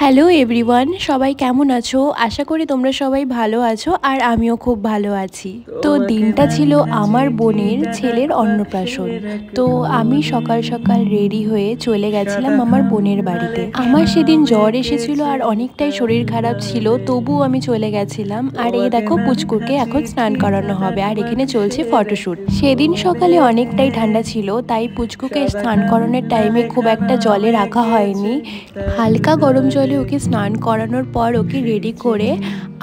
Hello everyone, সবাই কেমন আছো? আশা করি তোমরা সবাই ভালো আছো আর আমিও খুব ভালো আছি। তো দিনটা ছিল আমার বোনের ছেলের অন্নপ্রাশন। তো আমি সকাল সকাল রেডি হয়ে চলে গেছিলাম আমার বোনের বাড়িতে। আমার সেদিন জ্বর এসেছিল আর অনেকটাই শরীর খারাপ ছিল, তবুও আমি চলে গেছিলাম। আর এই দেখো পুচকুকে এখন স্নান করানো হবে আর এখানে চলছে ফটোশ্যুট। সেদিন সকালে অনেকটাই ঠান্ডা ছিল, তাই পুচকুকে স্নান করানোর টাইমে খুব একটা জলে রাখা হয়নি। হালকা গরম জলে ওকে স্নান করানোর পর ওকে রেডি করে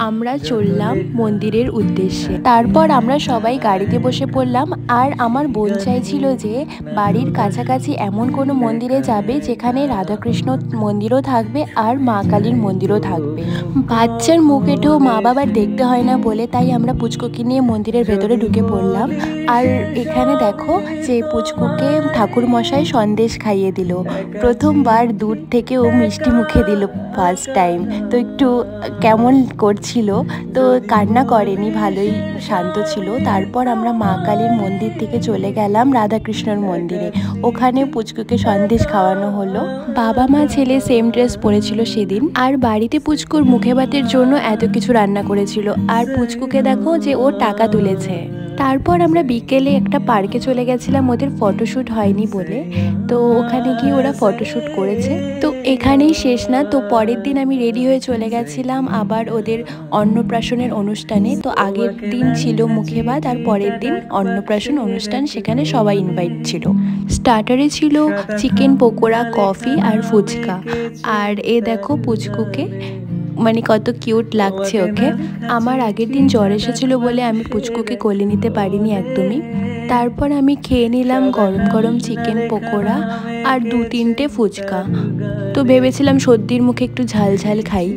আমরা চললাম মন্দিরের উদ্দেশ্যে। তারপর আমরা সবাই গাড়িতে বসে পড়লাম। আর আমার বোন চাইছিল যে বাড়ির কাছাকাছি এমন কোনো মন্দিরে যাবে যেখানে রাধাকৃষ্ণ মন্দিরও থাকবে আর মা কালীর মন্দিরও থাকবে। বাচ্চার মুখ এঁটেও মা বাবার দেখতে হয় না বলে তাই আমরা পুচকুকে নিয়ে মন্দিরের ভেতরে ঢুকে পড়লাম। আর এখানে দেখো যে পুচকুকে ঠাকুর মশাই সন্দেশ খাইয়ে দিল। প্রথমবার দূর থেকে ও মিষ্টি মুখে দিল ফার্স্ট টাইম, তো একটু কেমন করছিল, তো কান্না করেনি, ভালোই শান্ত ছিল। তারপর আমরা মা কালীর মন্দির থেকে চলে গেলাম রাধাকৃষ্ণর মন্দিরে। ওখানে পুচকুকে সন্দেশ খাওয়ানো হলো। বাবা মা ছেলে সেম ড্রেস পরেছিল সেদিন। আর বাড়িতে পুচকুর মুখে ভাতের জন্য এত কিছু রান্না করেছিল। আর পুচকুকে দেখো যে ও টাকা তুলেছে। তারপর আমরা বিকেলে একটা পার্কে চলে গেছিলাম, ওদের ফটোশ্যুট হয়নি বলে। তো ওখানে গিয়ে ওরা ফটোশ্যুট করেছে। তো এখানেই শেষ না, তো পরের দিন আমি রেডি হয়ে চলে গেছিলাম আবার ওদের অন্নপ্রাশনের অনুষ্ঠানে। তো আগের দিন ছিল মুখে ভাত আর পরের দিন অন্নপ্রাশন অনুষ্ঠান, সেখানে সবাই ইনভাইট ছিল। স্টার্টারে ছিল চিকেন পকোড়া, কফি আর ফুচকা। আর এ দেখো পুচকুকে, মানে কত কিউট লাগছে ওকে। আমার আগের দিন জ্বর এসেছিল বলে আমি পুচকুকে কোলে নিতে পারিনি একদমই। তারপর আমি খেয়ে নিলাম গরম গরম চিকেন পকোড়া আর 2-3টে ফুচকা। তো ভেবেছিলাম সর্দির মুখে একটু ঝাল ঝাল খাই।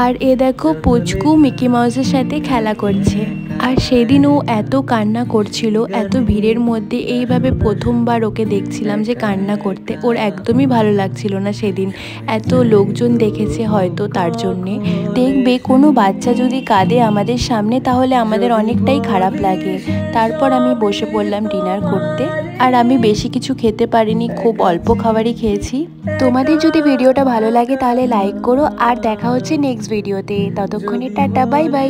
আর এ দেখো পুচকু মিকি মাউসের সাথে খেলা করছে। আর সেদিন ও এত কান্না করছিল এত ভিড়ের মধ্যে, এইভাবে প্রথমবার ওকে দেখছিলাম যে কান্না করতে। ওর একদমই ভালো লাগছিল না সেদিন, এত লোকজন দেখেছে হয়তো তার জন্যে। দেখবে কোনো বাচ্চা যদি কাঁদে আমাদের সামনে তাহলে আমাদের অনেকটাই খারাপ লাগে। তারপর আমি বসে পড়লাম ডিনার করতে। আর আমি বেশি কিছু খেতে পারিনি, খুব অল্প খাবারই খেয়েছি। তোমাদের যদি ভিডিওটা ভালো লাগে তাহলে লাইক করো। আর দেখা হচ্ছে নেক্সট ভিডিওতে, ততক্ষণে টাটা, বাই বাই।